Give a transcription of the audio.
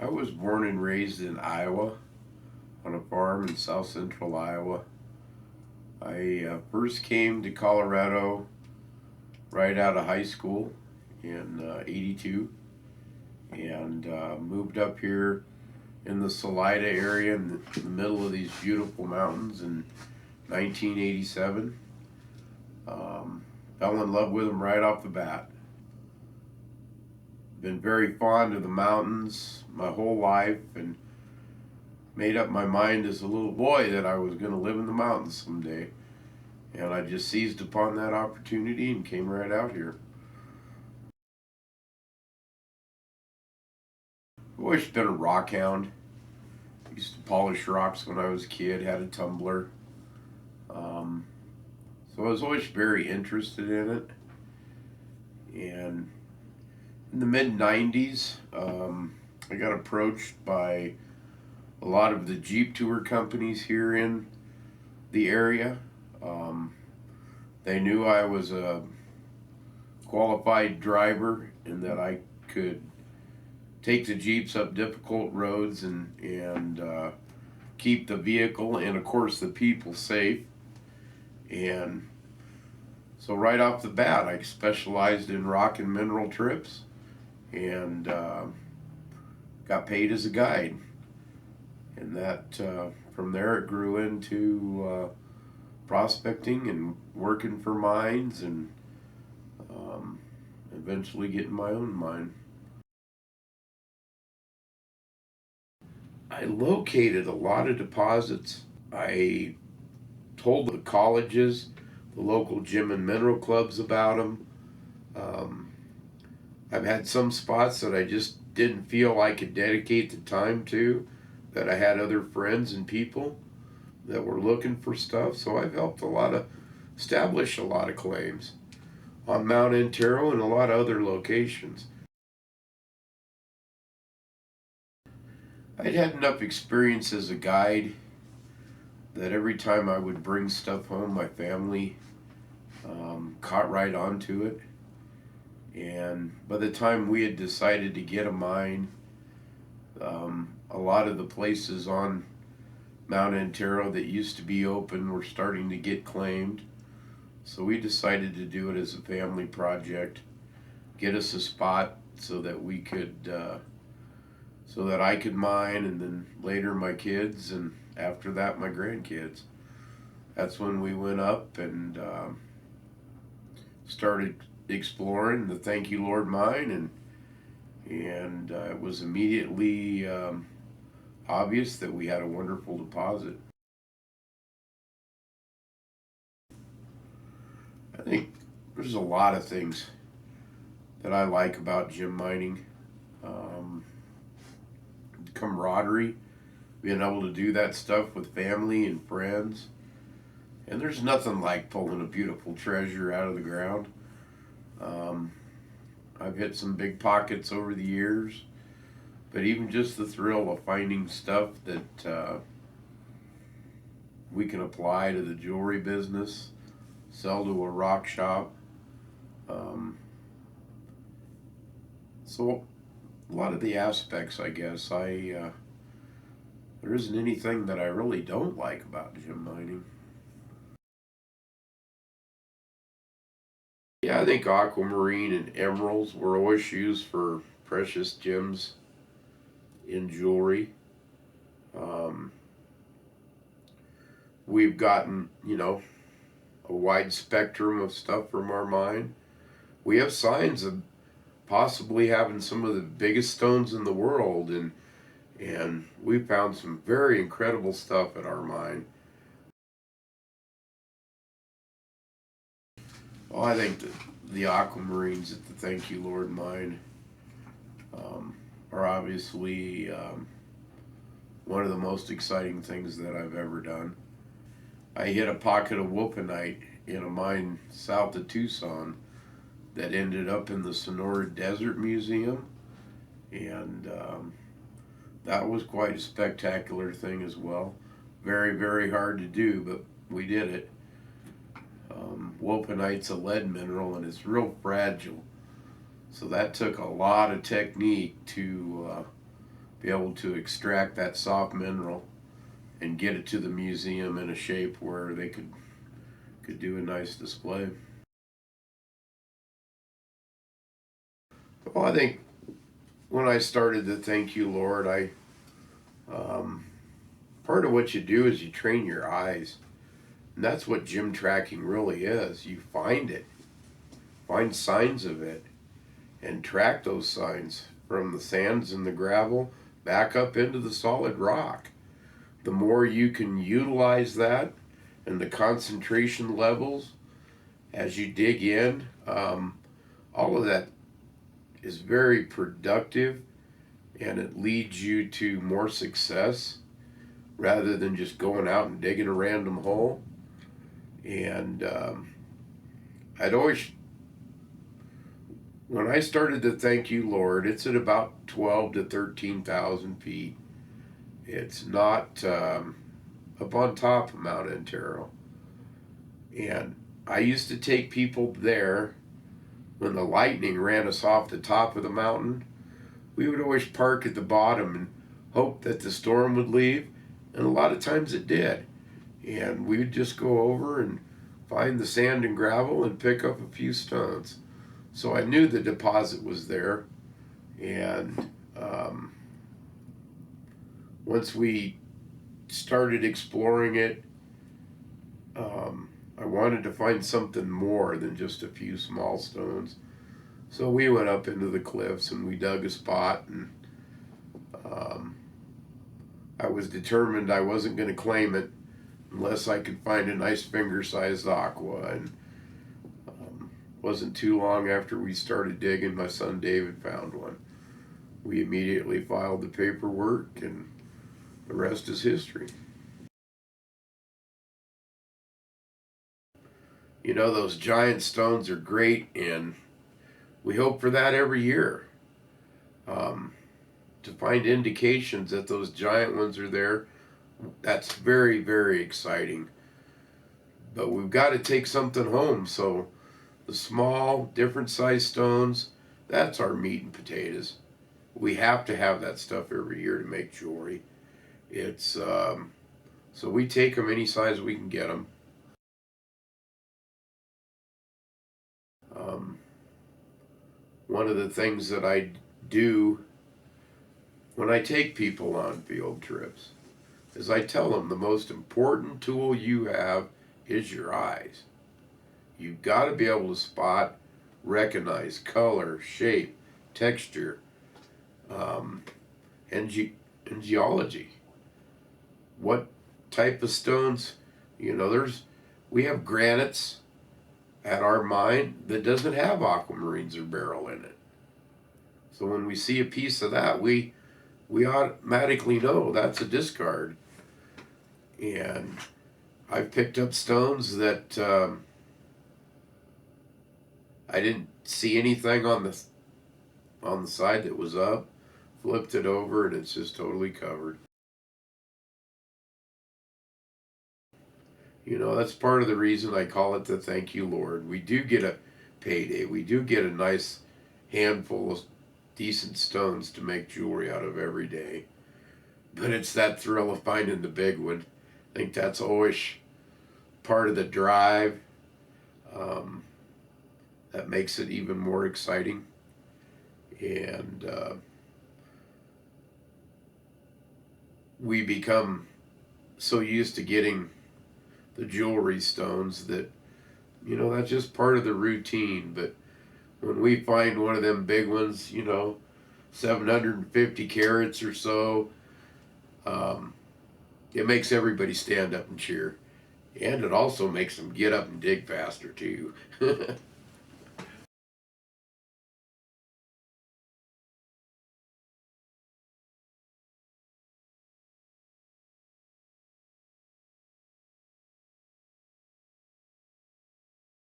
I was born and raised in Iowa on a farm in south central Iowa. I first came to Colorado right out of high school in '82 and moved up here in the Salida area in the middle of these beautiful mountains in 1987. Fell in love with them right off the bat. Been very fond of the mountains my whole life and made up my mind as a little boy that I was going to live in the mountains someday. And I just seized upon that opportunity and came right out here. I've always been a rock hound. Used to polish rocks when I was a kid, had a tumbler. So I was always very interested in it. And in the mid 90s, I got approached by a lot of the Jeep tour companies here in the area. They knew I was a qualified driver and that I could take the Jeeps up difficult roads and keep the vehicle and, of course, the people safe. And so right off the bat, I specialized in rock and mineral trips and got paid as a guide. And that from there it grew into prospecting and working for mines and eventually getting my own mine. I located a lot of deposits. I told the colleges, the local gem and mineral clubs about them. I've had some spots that I just didn't feel I could dedicate the time to, that I had other friends and people that were looking for stuff. So I've helped establish a lot of claims on Mount Antero and a lot of other locations. I'd had enough experience as a guide that every time I would bring stuff home, my family caught right onto it. And by the time we had decided to get a mine, a lot of the places on Mount Antero that used to be open were starting to get claimed. So we decided to do it as a family project, get us a spot so that we could, so that I could mine, and then later my kids, and after that my grandkids. That's when we went up and started exploring the Thank You Lord mine, and it was immediately obvious that we had a wonderful deposit. I think there's a lot of things that I like about gem mining. Camaraderie, being able to do that stuff with family and friends. And there's nothing like pulling a beautiful treasure out of the ground. I've hit some big pockets over the years, but even just the thrill of finding stuff that we can apply to the jewelry business, sell to a rock shop. So a lot of the aspects, I guess, there isn't anything that I really don't like about gem mining. Yeah, I think aquamarine and emeralds were always used for precious gems in jewelry. Um, we've gotten, a wide spectrum of stuff from our mine. We have signs of possibly having some of the biggest stones in the world, and we found some very incredible stuff at our mine. Well, I think the aquamarines at the Thank You Lord mine are obviously one of the most exciting things that I've ever done. I hit a pocket of Wulfenite in a mine south of Tucson that ended up in the Sonora Desert Museum, and that was quite a spectacular thing as well. Very, very hard to do, but we did it. Wulfenite's a lead mineral and it's real fragile, so that took a lot of technique to be able to extract that soft mineral and get it to the museum in a shape where they could do a nice display. Well, I think when I started to thank you, Lord, part of what you do is you train your eyes. And that's what gem tracking really is. You find it, find signs of it, and track those signs from the sands and the gravel back up into the solid rock. The more you can utilize that and the concentration levels as you dig in, all of that is very productive, and it leads you to more success rather than just going out and digging a random hole. And I'd always, when I started to thank you, Lord, it's at about 12 to 13,000 feet. It's not up on top of Mount Antero. And I used to take people there when the lightning ran us off the top of the mountain. We would always park at the bottom and hope that the storm would leave, and a lot of times it did. And we would just go over and find the sand and gravel and pick up a few stones. So I knew the deposit was there, and once we started exploring it, I wanted to find something more than just a few small stones. So we went up into the cliffs and we dug a spot, and I was determined I wasn't going to claim it unless I could find a nice finger-sized aqua. And wasn't too long after we started digging, my son David found one. We immediately filed the paperwork, and the rest is history. You know, those giant stones are great, and we hope for that every year. To find indications that those giant ones are there, that's very, very exciting. But we've got to take something home, so the small, different size stones, that's our meat and potatoes. We have to have that stuff every year to make jewelry. It's so we take them any size we can get them. One of the things that I do when I take people on field trips is I tell them the most important tool you have is your eyes. You've got to be able to spot, recognize color, shape, texture, and geology. What type of stones, you know, we have granites at our mine that doesn't have aquamarines or beryl in it. So when we see a piece of that, we automatically know that's a discard. And I've picked up stones that I didn't see anything on the side that was up, flipped it over, and it's just totally covered. You know, that's part of the reason I call it the Thank You Lord. We do get a payday. We do get a nice handful of decent stones to make jewelry out of every day. But it's that thrill of finding the big one. I think that's always part of the drive that makes it even more exciting. And we become so used to getting the jewelry stones that, you know, that's just part of the routine. But when we find one of them big ones, you know, 750 carats or so, it makes everybody stand up and cheer. And it also makes them get up and dig faster too.